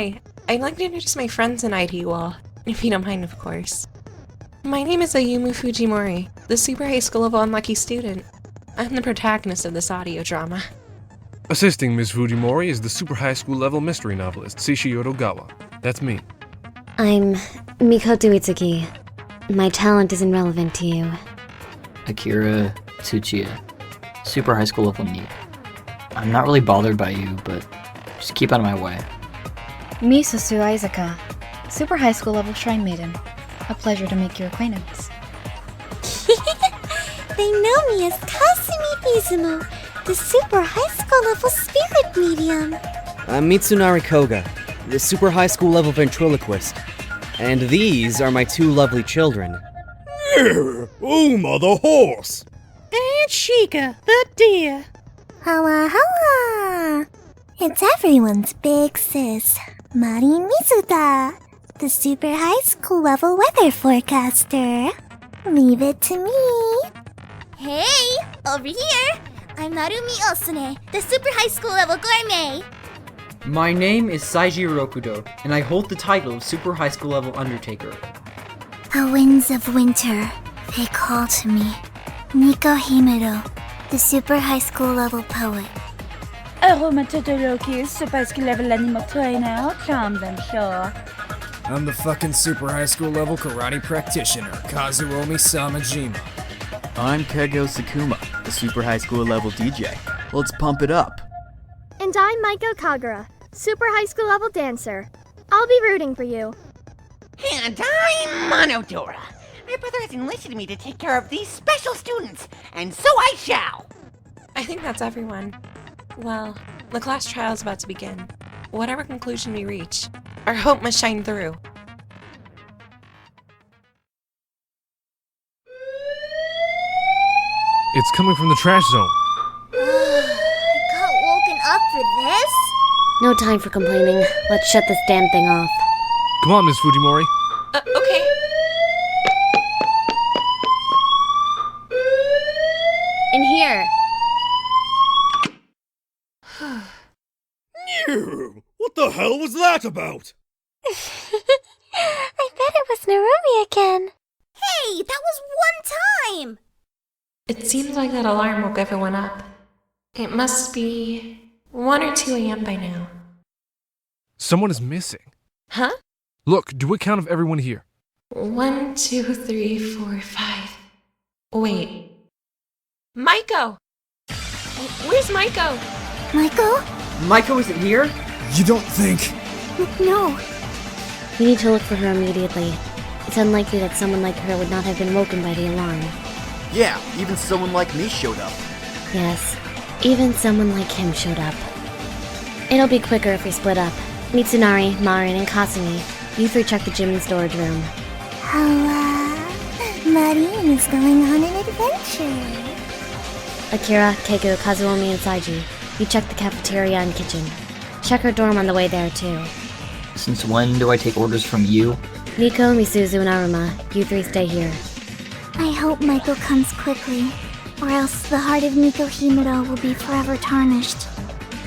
Hi, I'd like to introduce my friends in AviUtl, if you don't mind, of course. My name is Ayumu Fujimori, the super high school level unlucky student. I'm the protagonist of this audio drama. Assisting Ms. Fujimori is the super high school level mystery novelist, Seishi Otogawa. That's me. I'm Mikoto Itsuki. My talent isn't relevant to you. Akira Tsuchiya, super high school level NEET. I'm not really bothered by you, but just keep out of my way. Misusu Aizaka, super high school level shrine maiden. A pleasure to make your acquaintance. They know me as Kasumi Izumo, the super high school level spirit medium. I'm Mitsunari Koga, the super high school level ventriloquist. And these are my two lovely children. Uma the horse! And Shika the deer. Holla holla! It's everyone's big sis, Mari Mizuta, the super high school level weather forecaster. Leave it to me. Hey, over here! I'm Narumi Osune, the super high school level gourmet. My name is Saiji Rokudo, and I hold the title of super high school level undertaker. The winds of winter, they call to me. Miko Himuro, the super high school level poet. Aroma Todoroki, super high school level animal trainer, charmed I'm sure. I'm the fucking super high school level karate practitioner, Kazuomi Samajima. I'm Kego Sakuma, the super high school level DJ. Let's pump it up. And I'm Maiko Kagura, super high school level dancer. I'll be rooting for you. And I'm Monodora. My brother has enlisted me to take care of these special students, and so I shall. I think that's everyone. Well, the class trial is about to begin. Whatever conclusion we reach, our hope must shine through. It's coming from the trash zone. I got woken up for this? No time for complaining. Let's shut this damn thing off. Come on, Ms. Fujimori. Okay. In here. What the hell was that about? I bet it was Narumi again. Hey, that was one time! It seems like that alarm woke everyone up. It must be 1 or 2 a.m. by now. Someone is missing. Huh? Look, do a count of everyone here. 1, 2, 3, 4, 5. Wait. Maiko! Where's Maiko? Maiko? Maiko isn't here? You don't think... No. We need to look for her immediately. It's unlikely that someone like her would not have been woken by the alarm. Yeah, even someone like me showed up. Yes, even someone like him showed up. It'll be quicker if we split up. Mitsunari, Marin, and Kasumi, you three check the gym and storage room. Marin is going on an adventure. Akira, Keiko, Kazuomi, and Saiji, you check the cafeteria and kitchen. Check her dorm on the way there, too. Since when do I take orders from you? Miko, Misuzu, and Aruma, you three stay here. I hope Maiko comes quickly, or else the heart of Miko Himuro will be forever tarnished.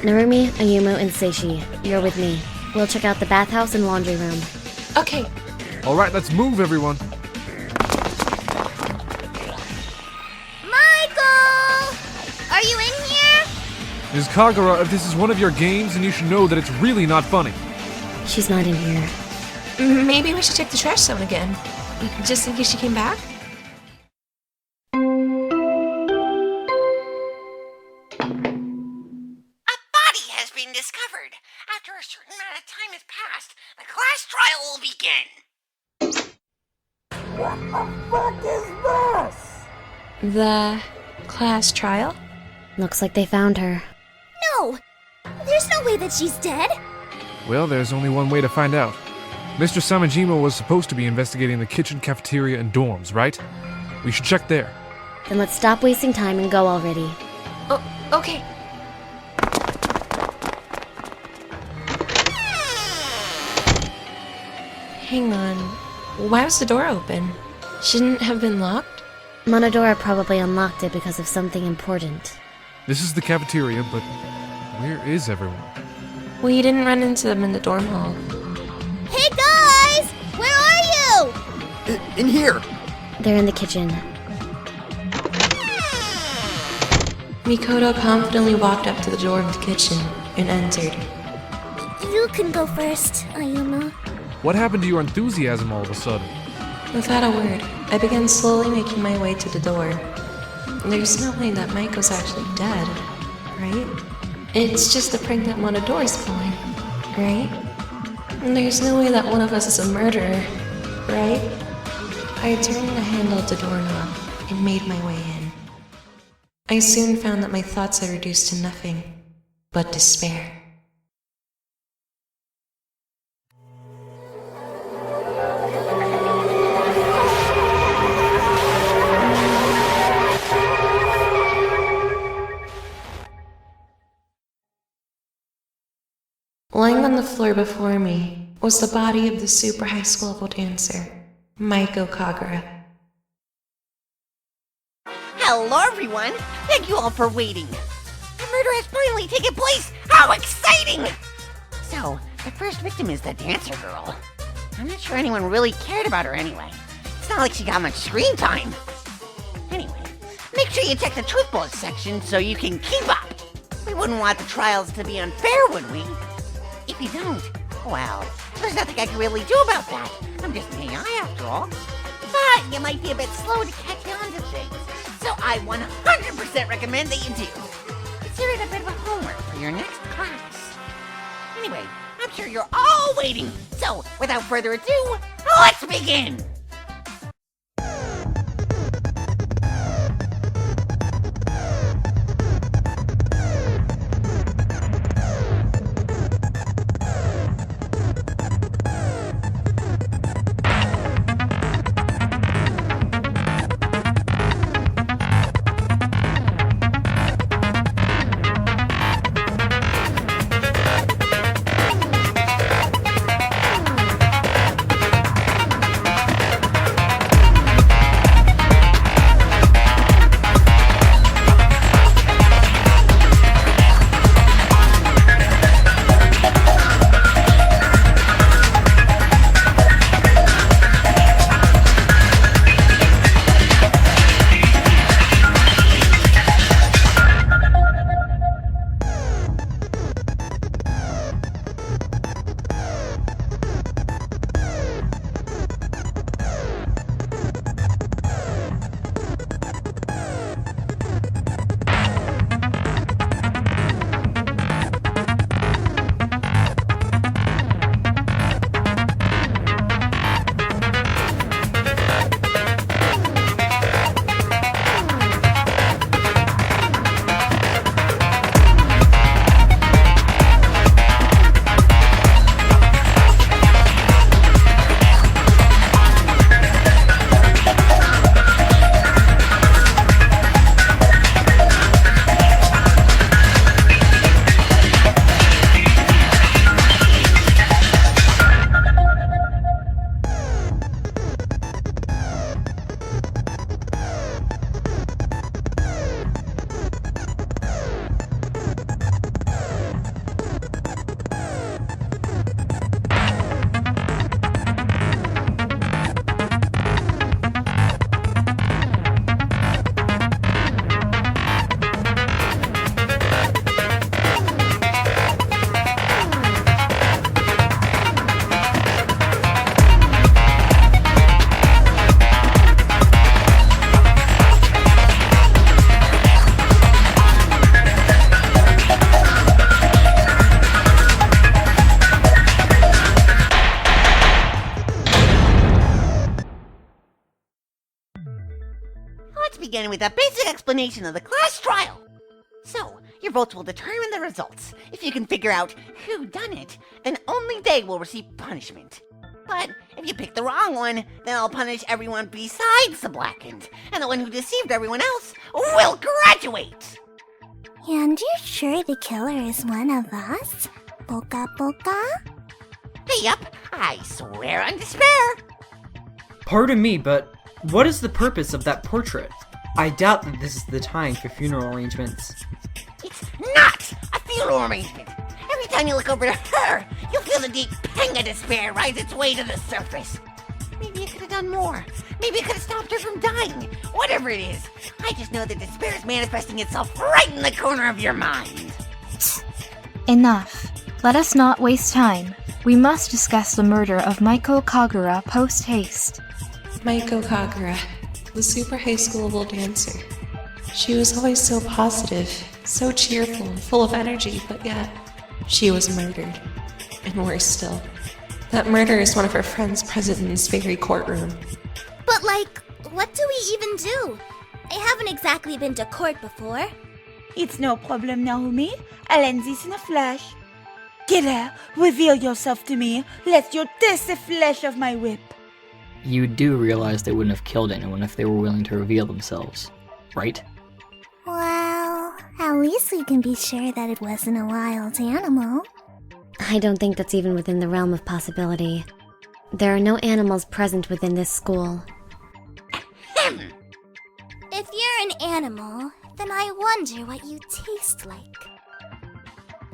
Narumi, Ayumu, and Seishi, you're with me. We'll check out the bathhouse and laundry room. Okay. Alright, let's move, everyone. Michael! Are you in here? Ms. Kagura, if this is one of your games, then you should know that it's really not funny. She's not in here. Maybe we should check the trash zone again. Just in case she came back? Discovered. After a certain amount of time has passed, the class trial will begin. What the fuck is this? The class trial? Looks like they found her. No! There's no way that she's dead! Well, there's only one way to find out. Mr. Samajima was supposed to be investigating the kitchen, cafeteria, and dorms, right? We should check there. Then let's stop wasting time and go already. Oh, okay. Hang on. Why was the door open? Shouldn't it have been locked? Monodora probably unlocked it because of something important. This is the cafeteria, but where is everyone? We didn't run into them in the dorm hall. Hey guys! Where are you? In here! They're in the kitchen. Mikoto confidently walked up to the door of the kitchen and entered. You can go first, Ayuma. What happened to your enthusiasm all of a sudden? Without a word, I began slowly making my way to the door. There's no way that Maiko's actually dead, right? It's just a prank that one of doors pulling, right? And there's no way that one of us is a murderer, right? I turned the handle of the doorknob and made my way in. I soon found that my thoughts had reduced to nothing but despair. Lying on the floor before me was the body of the super high school level dancer, Maiko Kagura. Hello, everyone! Thank you all for waiting. The murder has finally taken place! How exciting! So, the first victim is the dancer girl. I'm not sure anyone really cared about her anyway. It's not like she got much screen time. Anyway, make sure you check the truth bullets section so you can keep up. We wouldn't want the trials to be unfair, would we? If you don't, well, there's nothing I can really do about that. I'm just an AI after all. But you might be a bit slow to catch on to things. So I 100% recommend that you do. Consider it a bit of a homework for your next class. Anyway, I'm sure you're all waiting. So, without further ado, let's begin! Begin with a basic explanation of the class trial. So, your votes will determine the results. If you can figure out who done it, then only they will receive punishment. But if you pick the wrong one, then I'll punish everyone besides the blackened, and the one who deceived everyone else will graduate! And you're sure the killer is one of us? Boka Boka? Yep, I swear on despair! Pardon me, but what is the purpose of that portrait? I doubt that this is the time for funeral arrangements. It's not a funeral arrangement! Every time you look over to her, you'll feel the deep pang of despair rise its way to the surface. Maybe you could have done more. Maybe you could have stopped her from dying. Whatever it is, I just know that despair is manifesting itself right in the corner of your mind. Enough. Let us not waste time. We must discuss the murder of Maiko Kagura post-haste. Maiko Kagura, the super high school level dancer. She was always so positive, so cheerful and full of energy, but yet she was murdered. And worse still, that murder is one of her friends present in this very courtroom. But what do we even do? I haven't exactly been to court before. It's no problem, Naomi. I'll end this in a flash. Killer, reveal yourself to me, lest you taste the flesh of my whip. You do realize they wouldn't have killed anyone if they were willing to reveal themselves, right? Well, at least we can be sure that it wasn't a wild animal. I don't think that's even within the realm of possibility. There are no animals present within this school. If you're an animal, then I wonder what you taste like.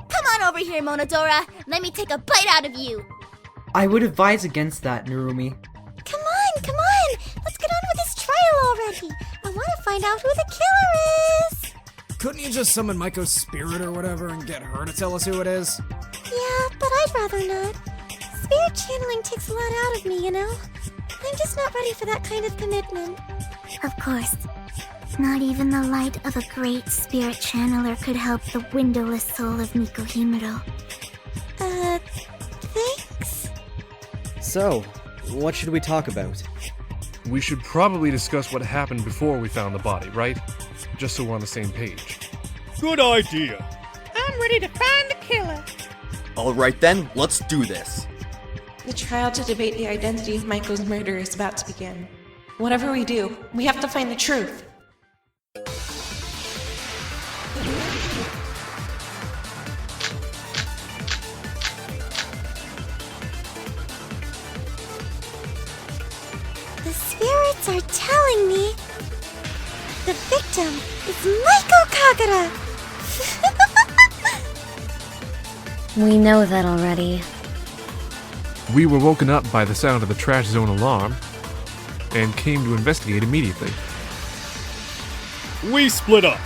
Come on over here, Monodora. Let me take a bite out of you. I would advise against that, Narumi. Come on. Let's get on with this trial already. I want to find out who the killer is. Couldn't you just summon Maiko's spirit or whatever and get her to tell us who it is? Yeah, but I'd rather not. Spirit channeling takes a lot out of me, you know? I'm just not ready for that kind of commitment. Of course. Not even the light of a great spirit channeler could help the windowless soul of Miko Himuro. Thanks? So, what should we talk about? We should probably discuss what happened before we found the body, right? Just so we're on the same page. Good idea. I'm ready to find the killer. Alright then, let's do this. The trial to debate the identity of Maiko's murder is about to begin. Whatever we do, we have to find the truth. The spirits are telling me the victim is Maiko Kagura! We know that already. We were woken up by the sound of the trash zone alarm and came to investigate immediately. We split up.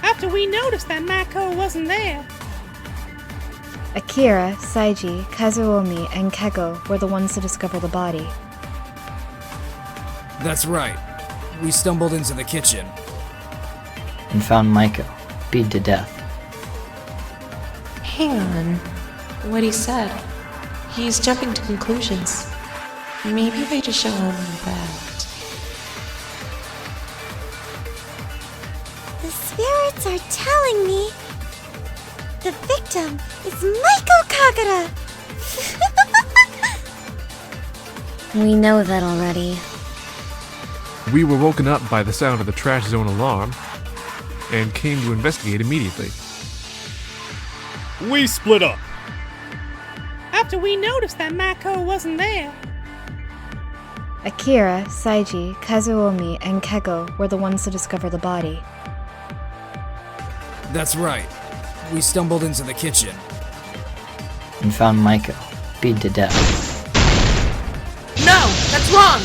After we noticed that Maiko wasn't there. Akira, Saiji, Kazuomi, and Kego were the ones to discover the body. That's right. We stumbled into the kitchen. And found Maiko, beat to death. Hang on. What he said. He's jumping to conclusions. Maybe they just show him that. The spirits are telling me the victim is Maiko Kagura! We know that already. We were woken up by the sound of the trash zone alarm and came to investigate immediately. We split up. After we noticed that Maiko wasn't there. Akira, Saiji, Kazuomi, and Kego were the ones to discover the body. That's right. We stumbled into the kitchen. And found Maiko, beat to death. No! That's wrong!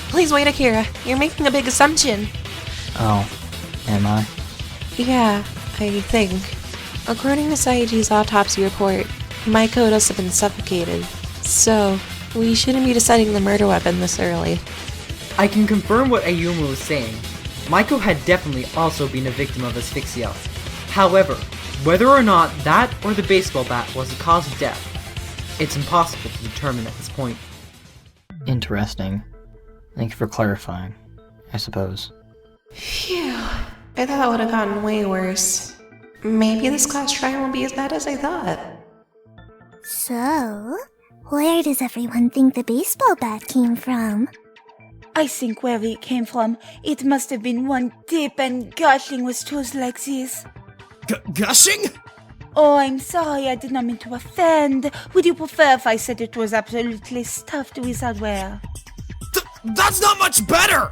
Please wait, Akira. You're making a big assumption. Oh, am I? Yeah, I think. According to Saiji's autopsy report, Maiko must have been suffocated. So, we shouldn't be deciding the murder weapon this early. I can confirm what Ayumu was saying. Maiko had definitely also been a victim of asphyxia. However, whether or not that or the baseball bat was the cause of death, it's impossible to determine at this point. Interesting. Thank you for clarifying, I suppose. Phew. I thought that would have gotten way worse. Maybe this class trial won't be as bad as I thought. So, where does everyone think the baseball bat came from? I think where it came from, it must have been one deep and gushing with tools like this. Gushing? Oh, I'm sorry, I did not mean to offend. Would you prefer if I said it was absolutely stuffed with hardware? That's not much better!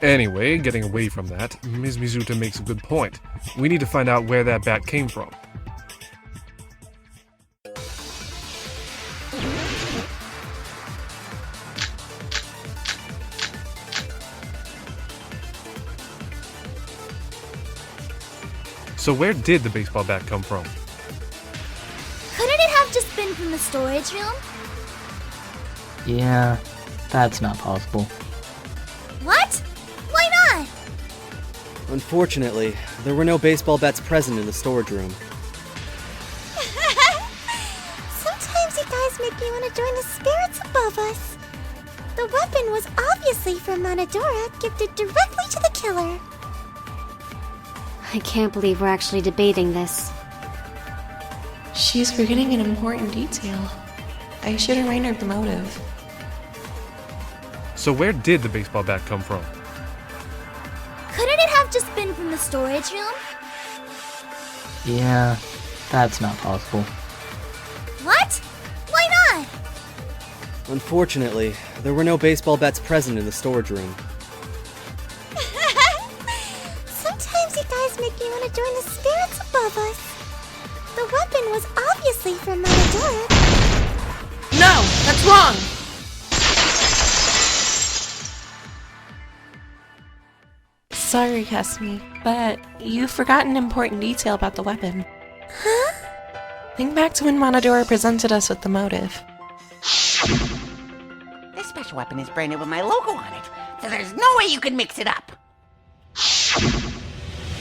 Anyway, getting away from that, Ms. Mizuta makes a good point. We need to find out where that bat came from. So where did the baseball bat come from? Couldn't it have just been from the storage room? Yeah, that's not possible. What? Why not? Unfortunately, there were no baseball bats present in the storage room. Sometimes you guys make me want to join the spirits above us. The weapon was obviously from Monodora, gifted directly to the killer. I can't believe we're actually debating this. She's forgetting an important detail. I should remind her of the motive. So where did the baseball bat come from? Couldn't it have just been from the storage room? Yeah, that's not possible. What? Why not? Unfortunately, there were no baseball bats present in the storage room. Sometimes you guys make me want to join the spirits above us. The weapon was obviously from Monodora. No! That's wrong! Sorry, Kasumi, but you forgot an important detail about the weapon. Huh? Think back to when Monodora presented us with the motive. This special weapon is branded with my logo on it, so there's no way you can mix it up.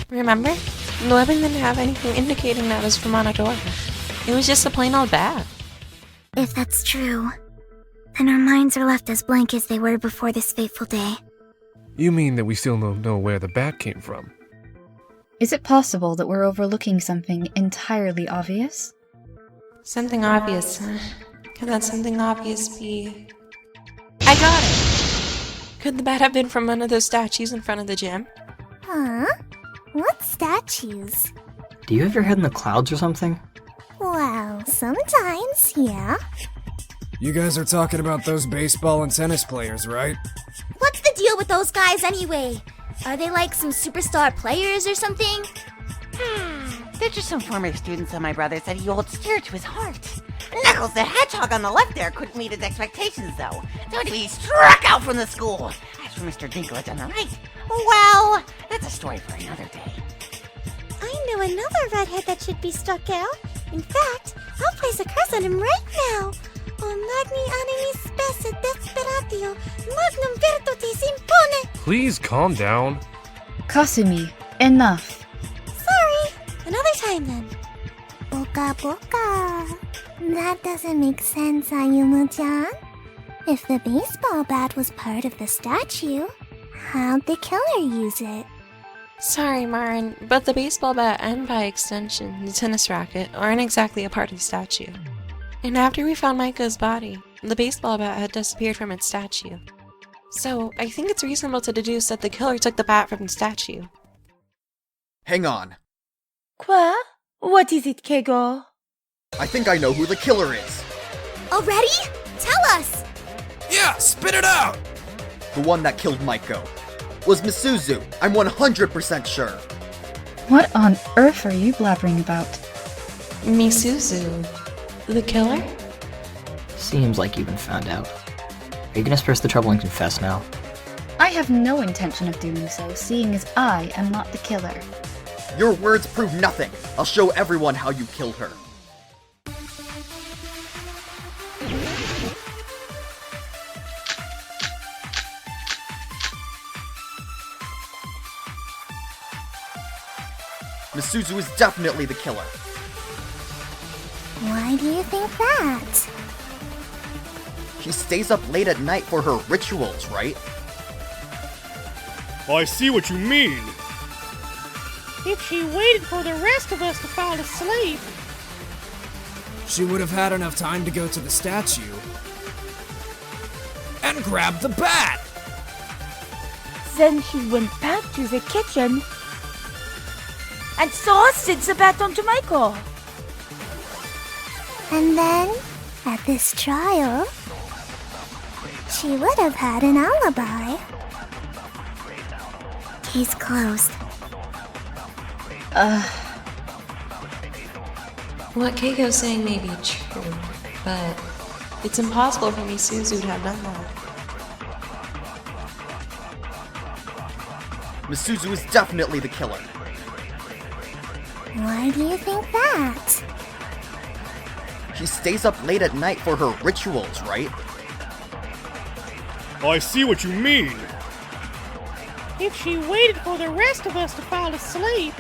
Remember? The weapon didn't have anything indicating that it was from Monodora. It was just a plain old bat. If that's true, then our minds are left as blank as they were before this fateful day. You mean that we still don't know where the bat came from? Is it possible that we're overlooking something entirely obvious? Something obvious, huh? Could that something obvious be... I got it! Could the bat have been from one of those statues in front of the gym? Huh? What statues? Do you have your head in the clouds or something? Well, sometimes, yeah. You guys are talking about those baseball and tennis players, right? What's the deal with those guys anyway? Are they like some superstar players or something? They're just some former students of my brother's that he holds dear to his heart. Knuckles the Hedgehog on the left there couldn't meet his expectations, though. So to be struck out from the school. As for Mr. Dinklage on the right, well, that's a story for another day. I know another redhead that should be stuck out. In fact, I'll place a curse on him right now. O magni animis spesse desperatio, magnum virtutis impone. Please calm down. Kasumi, enough. Sorry, another time then. Boka boka. That doesn't make sense, Ayumu-chan. If the baseball bat was part of the statue, how'd the killer use it? Sorry, Marin, but the baseball bat and by extension, the tennis racket, aren't exactly a part of the statue. And after we found Maiko's body, the baseball bat had disappeared from its statue. So, I think it's reasonable to deduce that the killer took the bat from the statue. Hang on. Quoi? What is it, Keigo? I think I know who the killer is. Already? Tell us! Yeah, spit it out! The one that killed Maiko was Misuzu. I'm 100% sure. What on earth are you blabbering about? Misuzu? The killer? Seems like you've been found out. Are you gonna spare us the trouble and confess now? I have no intention of doing so, seeing as I am not the killer. Your words prove nothing. I'll show everyone how you killed her. Misuzu is definitely the killer. Why do you think that? She stays up late at night for her rituals, right? I see what you mean. If she waited for the rest of us to fall asleep, She would have had enough time to go to the statue and grab the bat! Then she went back to the kitchen and saw us sit the bat onto Maiko. And then, at this trial, she would have had an alibi. Case closed. What Keiko's saying may be true, but it's impossible for Misuzu to have done that. Misuzu is definitely the killer. Why do you think that? She stays up late at night for her rituals, right? I see what you mean. If she waited for the rest of us to fall asleep,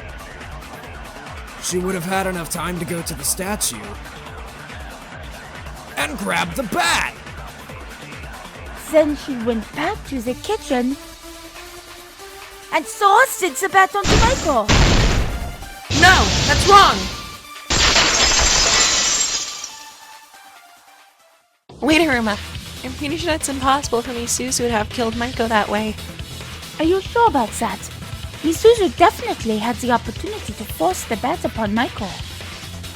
She would have had enough time to go to the statue and grab the bat. Then she went back to the kitchen and saw us sit the bat onto Maiko. No, that's wrong! Wait, Haruma. I'm pretty sure it's impossible for Misuzu to have killed Maiko that way. Are you sure about that? Misuzu definitely had the opportunity to force the bat upon Maiko.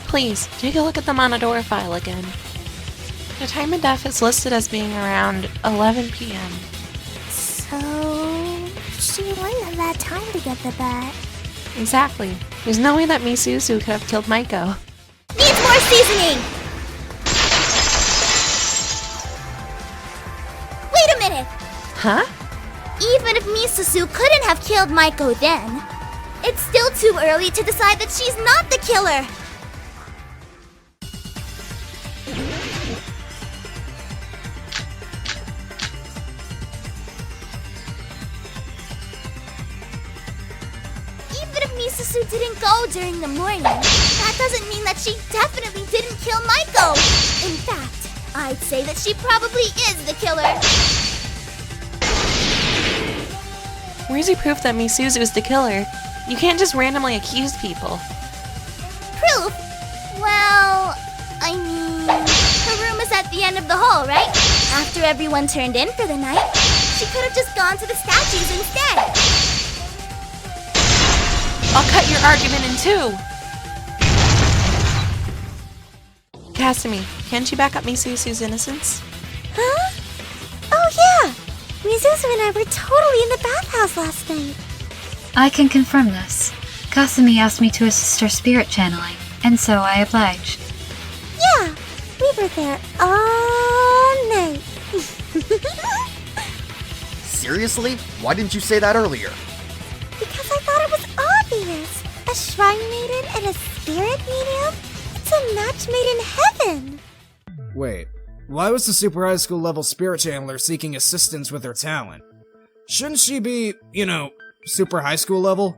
Please, take a look at the Monodora file again. The time of death is listed as being around 11 p.m. So she wouldn't have had time to get the bat. Exactly. There's no way that Misuzu could have killed Maiko. Needs more seasoning! Wait a minute! Huh? Even if Misuzu couldn't have killed Maiko then, it's still too early to decide that she's not the killer! Even if Misuzu didn't go during the morning, that doesn't mean that she definitely didn't kill Maiko! In fact, I'd say that she probably is the killer! Where's your proof that Misuzu is the killer? You can't just randomly accuse people. Proof? Well, I mean, her room is at the end of the hall, right? After everyone turned in for the night, she could have just gone to the statues instead. I'll cut your argument in two! Kasumi, can't you back up Misuzu's innocence? Huh? Oh yeah! Misuzu and I were totally in the bathhouse last night. I can confirm this. Kasumi asked me to assist her spirit channeling, and so I obliged. Yeah, we were there all night. Seriously? Why didn't you say that earlier? Because I thought it was obvious. A shrine maiden and a spirit medium? It's a match made in heaven. Wait, why was the super high school level spirit channeler seeking assistance with her talent? Shouldn't she be, super high school level?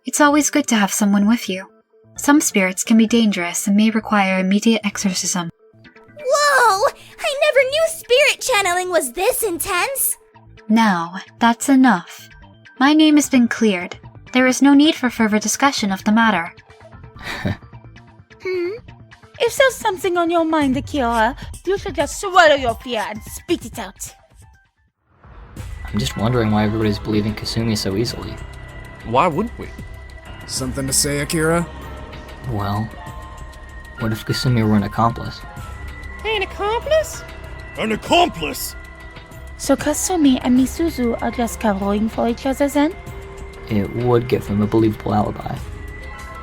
It's always good to have someone with you. Some spirits can be dangerous and may require immediate exorcism. Whoa! I never knew spirit channeling was this intense! Now, that's enough. My name has been cleared. There is no need for further discussion of the matter. If there's something on your mind, Akira, you should just swallow your fear and spit it out. I'm just wondering why everybody's believing Kasumi so easily. Why wouldn't we? Something to say, Akira? Well, what if Kasumi were an accomplice? an accomplice? An accomplice? So Kasumi and Misuzu are just covering for each other then? It would give them a believable alibi.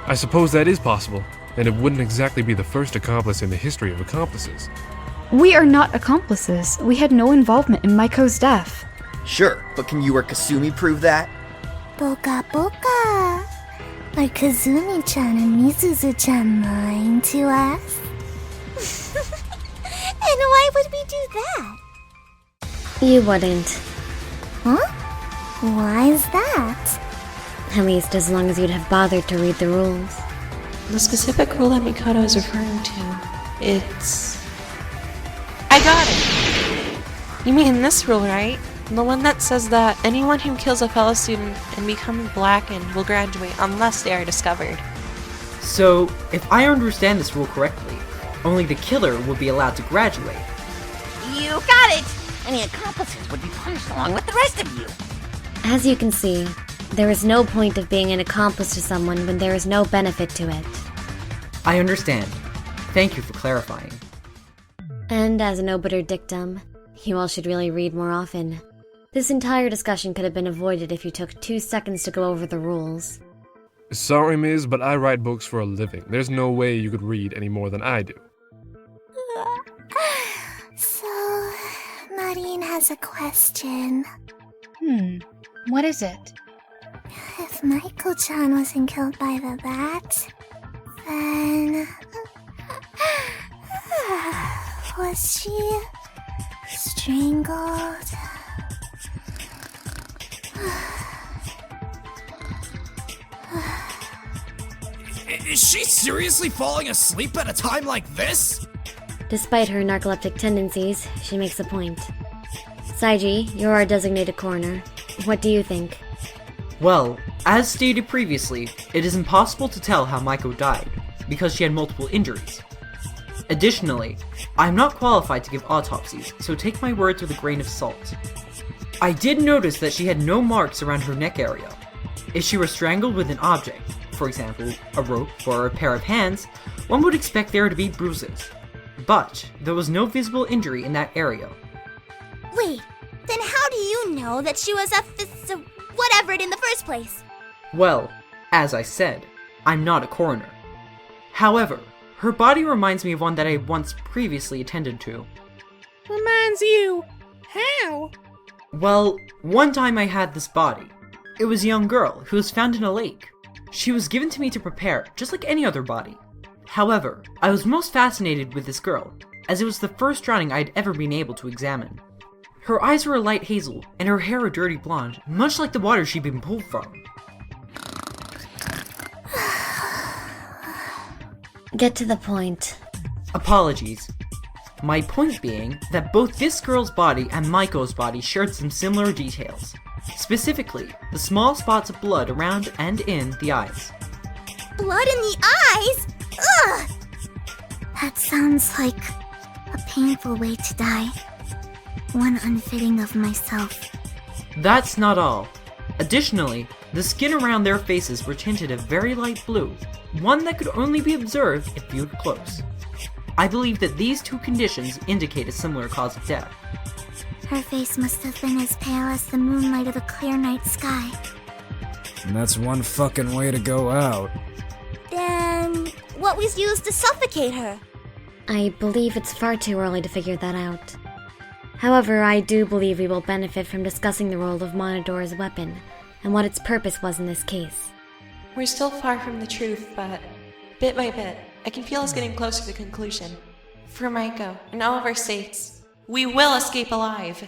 I suppose that is possible, and it wouldn't exactly be the first accomplice in the history of accomplices. We are not accomplices. We had no involvement in Maiko's death. Sure, but can you or Kasumi prove that? Boka boka. Are Kazumi-chan and Misuzu-chan lying to us? And why would we do that? You wouldn't. Huh? Why is that? At least as long as you'd have bothered to read the rules. The specific rule that Mikoto is referring to, it's... I got it! You mean this rule, right? The one that says that anyone who kills a fellow student and becomes blackened will graduate unless they are discovered. So, if I understand this rule correctly, only the killer will be allowed to graduate. You got it! Any accomplices would be punished along with the rest of you. As you can see, there is no point of being an accomplice to someone when there is no benefit to it. I understand. Thank you for clarifying. And as an obiter dictum, you all should really read more often. This entire discussion could have been avoided if you took 2 seconds to go over the rules. Sorry, Ms., but I write books for a living. There's no way you could read any more than I do. So, Marin has a question. What is it? If Maiko-chan wasn't killed by the bat, then... was she strangled? Is she seriously falling asleep at a time like this? Despite her narcoleptic tendencies, she makes a point. Saiji, you're our designated coroner. What do you think? Well, as stated previously, it is impossible to tell how Maiko died, because she had multiple injuries. Additionally, I am not qualified to give autopsies, so take my words with a grain of salt. I did notice that she had no marks around her neck area. If she were strangled with an object, for example, a rope or a pair of hands, one would expect there to be bruises. But there was no visible injury in that area. Wait, then how do you know that she was whatever in the first place? Well, as I said, I'm not a coroner. However, her body reminds me of one that I once previously attended to. Reminds you? How? Well, one time I had this body. It was a young girl who was found in a lake. She was given to me to prepare, just like any other body. However, I was most fascinated with this girl, as it was the first drowning I had ever been able to examine. Her eyes were a light hazel, and her hair a dirty blonde, much like the water she'd been pulled from. Get to the point. Apologies. My point being that both this girl's body and Maiko's body shared some similar details. Specifically, the small spots of blood around and in the eyes. Blood in the eyes? Ugh! That sounds like a painful way to die. One unfitting of myself. That's not all. Additionally, the skin around their faces were tinted a very light blue, one that could only be observed if viewed close. I believe that these two conditions indicate a similar cause of death. Her face must have been as pale as the moonlight of a clear night sky. And that's one fucking way to go out. Then, what was used to suffocate her? I believe it's far too early to figure that out. However, I do believe we will benefit from discussing the role of Monodora's weapon, and what its purpose was in this case. We're still far from the truth, but bit by bit, I can feel us getting closer to conclusion. For Maiko, and all of our sakes, we will escape alive!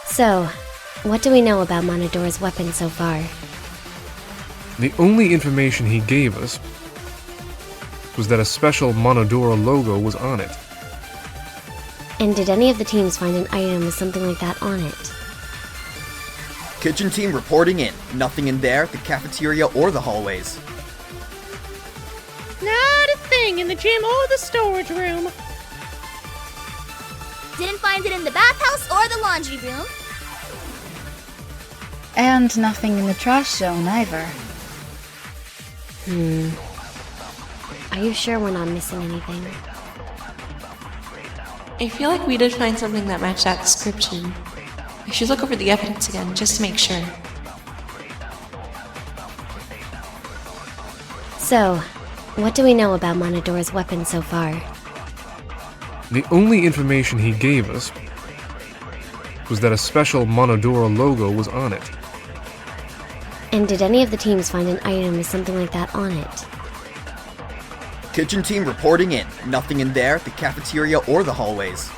So, what do we know about Monodora's weapon so far? The only information he gave us was that a special Monodora logo was on it. And did any of the teams find an item with something like that on it? Kitchen team reporting in. Nothing in there, the cafeteria, or the hallways. Not a thing in the gym or the storage room. Didn't find it in the bathhouse or the laundry room. And nothing in the trash zone either. Are you sure we're not missing anything? I feel like we did find something that matched that description. I should look over the evidence again, just to make sure. So, what do we know about Monodora's weapon so far? The only information he gave us was that a special Monodora logo was on it. And did any of the teams find an item with something like that on it? Kitchen team reporting in. Nothing in there, the cafeteria, or the hallways.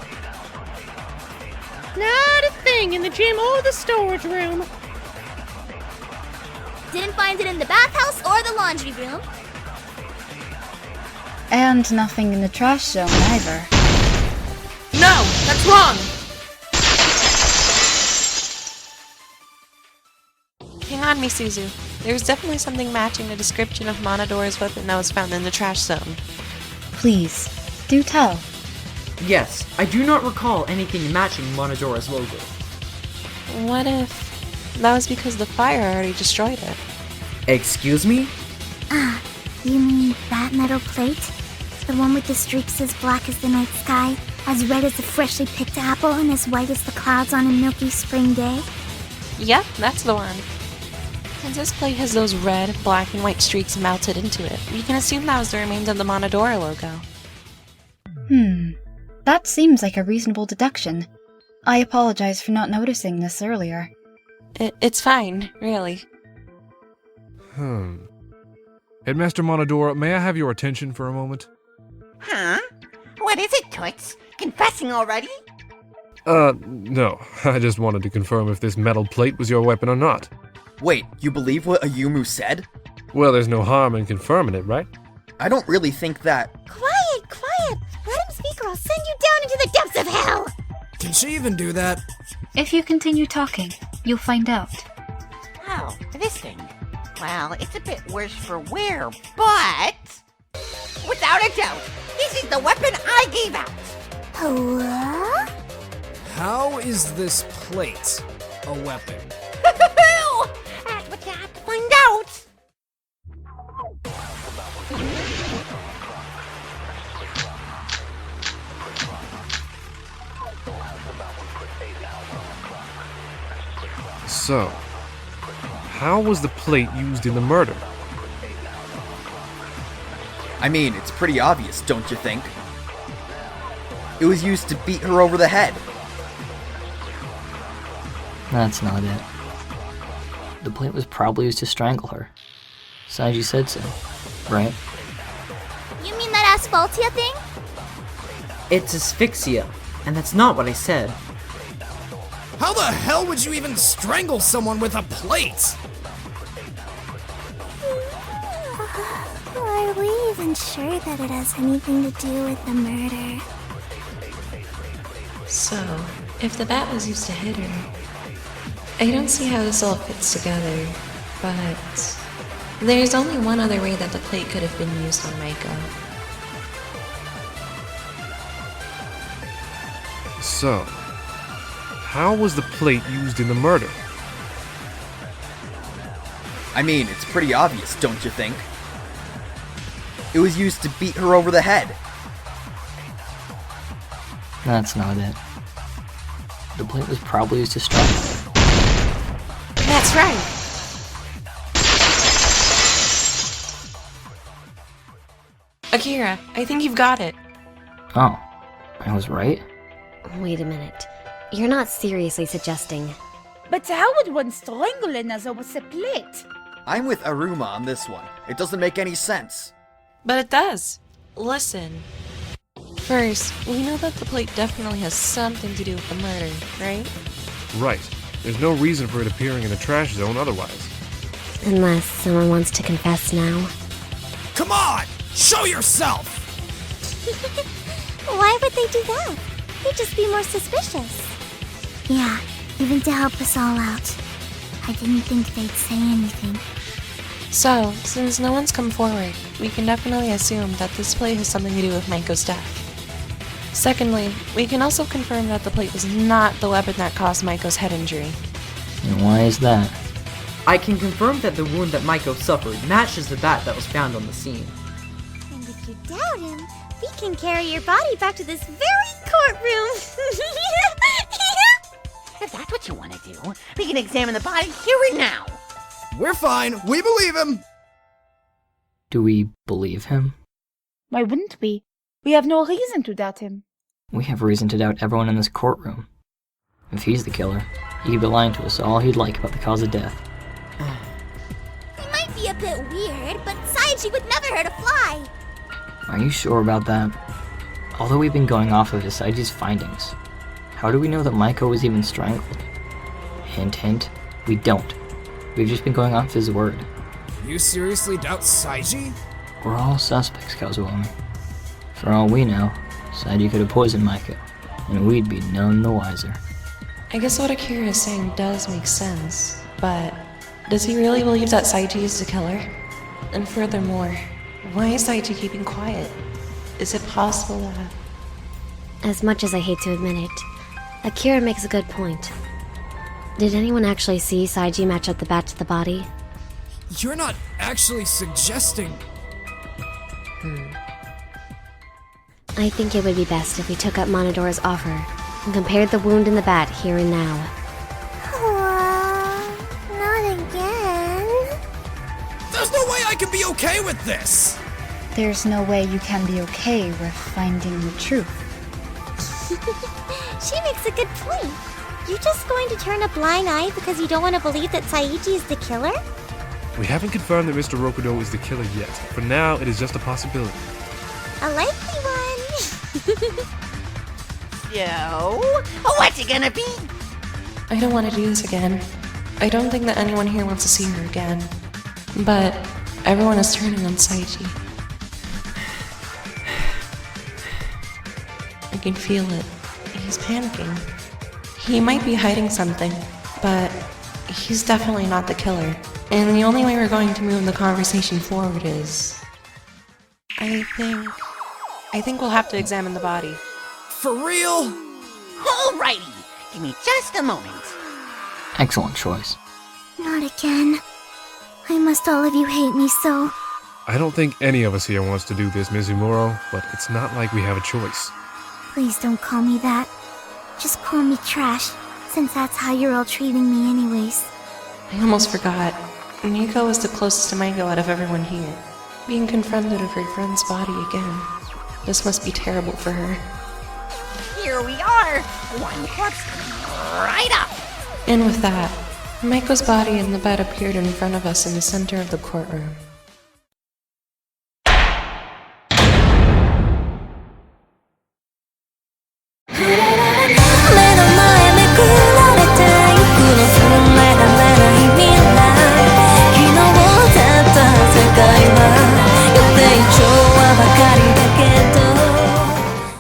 Not a thing in the gym or the storage room. Didn't find it in the bathhouse or the laundry room. And nothing in the trash zone either. No! That's wrong! Hang on, Misuzu. There's definitely something matching the description of Monodora's weapon that was found in the trash zone. Please, do tell. Yes, I do not recall anything matching Monodora's logo. What if that was because the fire already destroyed it? Excuse me? You mean that metal plate? The one with the streaks as black as the night sky, as red as a freshly picked apple, and as white as the clouds on a milky spring day? Yep, that's the one. Since this plate has those red, black, and white streaks melted into it, we can assume that was the remains of the Monodora logo. That seems like a reasonable deduction. I apologize for not noticing this earlier. It's fine, really. Headmaster Monodora, may I have your attention for a moment? Huh? What is it, Toots? Confessing already? No. I just wanted to confirm if this metal plate was your weapon or not. Wait, you believe what Ayumu said? Well, there's no harm in confirming it, right? I don't really think that... Quiet, quiet! Let him speak or I'll send you down into the depths of hell! Can she even do that? If you continue talking, you'll find out. Oh, this thing. Well, it's a bit worse for wear, but... without a doubt, this is the weapon I gave out! What? How is this plate a weapon? That's what you have to find out! So, how was the plate used in the murder? I mean, it's pretty obvious, don't you think? It was used to beat her over the head. That's not it. The plate was probably used to strangle her. Saiji said so, right? You mean that asphaltia thing? It's asphyxia, and that's not what I said. How the hell would you even strangle someone with a plate? Are we even sure that it has anything to do with the murder? So, if the bat was used to hit her, I don't see how this all fits together, but there's only one other way that the plate could have been used on Maiko. So, how was the plate used in the murder? I mean, it's pretty obvious, don't you think? It was used to beat her over the head. That's not it. The plate was probably used to strangle her. That's right! Akira, I think you've got it. Oh, I was right? Wait a minute. You're not seriously suggesting... But how would one strangle another with a plate? I'm with Aruma on this one. It doesn't make any sense. But it does. Listen. First, we know that the plate definitely has something to do with the murder, right? Right. There's no reason for it appearing in a trash zone otherwise. Unless someone wants to confess now. Come on! Show yourself! Why would they do that? They'd just be more suspicious. Yeah, even to help us all out. I didn't think they'd say anything. So, since no one's come forward, we can definitely assume that this plate has something to do with Maiko's death. Secondly, we can also confirm that the plate was not the weapon that caused Maiko's head injury. And why is that? I can confirm that the wound that Maiko suffered matches the bat that was found on the scene. And if you doubt him, we can carry your body back to this very courtroom. If that's what you want to do, we can examine the body here and now. We're fine. We believe him. Do we believe him? Why wouldn't we? We have no reason to doubt him. We have reason to doubt everyone in this courtroom. If he's the killer, he could be lying to us all he'd like about the cause of death. He might be a bit weird, but Saiji would never hurt a fly. Are you sure about that? Although we've been going off of Saiji's findings, how do we know that Maiko was even strangled? Hint, hint, we don't. We've just been going off his word. You seriously doubt Saiji? We're all suspects, Kazuomi. For all we know, Saiji could have poisoned Maiko, and we'd be none the wiser. I guess what Akira is saying does make sense, but does he really believe that Saiji is the killer? And furthermore, why is Saiji keeping quiet? Is it possible that... As much as I hate to admit it, Akira makes a good point. Did anyone actually see Saiji match up the bat to the body? You're not actually suggesting... I think it would be best if we took up Monodora's offer and compared the wound in the bat here and now. Not again. There's no way I can be okay with this! There's no way you can be okay with finding the truth. She makes a good point. You're just going to turn a blind eye because you don't want to believe that Saiji is the killer? We haven't confirmed that Mr. Rokudo is the killer yet. For now, it is just a possibility. A likely one. So, what's it gonna be? I don't want to do this again. I don't think that anyone here wants to see her again. But everyone is turning on Saiji. I can feel it. He's panicking. He might be hiding something, but he's definitely not the killer. And the only way we're going to move the conversation forward is... I think we'll have to examine the body. For real? Alrighty, give me just a moment. Excellent choice. Not again. Why must all of you hate me so? I don't think any of us here wants to do this, Mizumuro, but it's not like we have a choice. Please don't call me that. Just call me trash, since that's how you're all treating me anyways. I almost forgot. Nico is the closest to Maiko out of everyone here. Being confronted of her friend's body again. This must be terrible for her. Here we are, one corpse right up. And with that, Maiko's body in the bed appeared in front of us in the center of the courtroom. Hooray!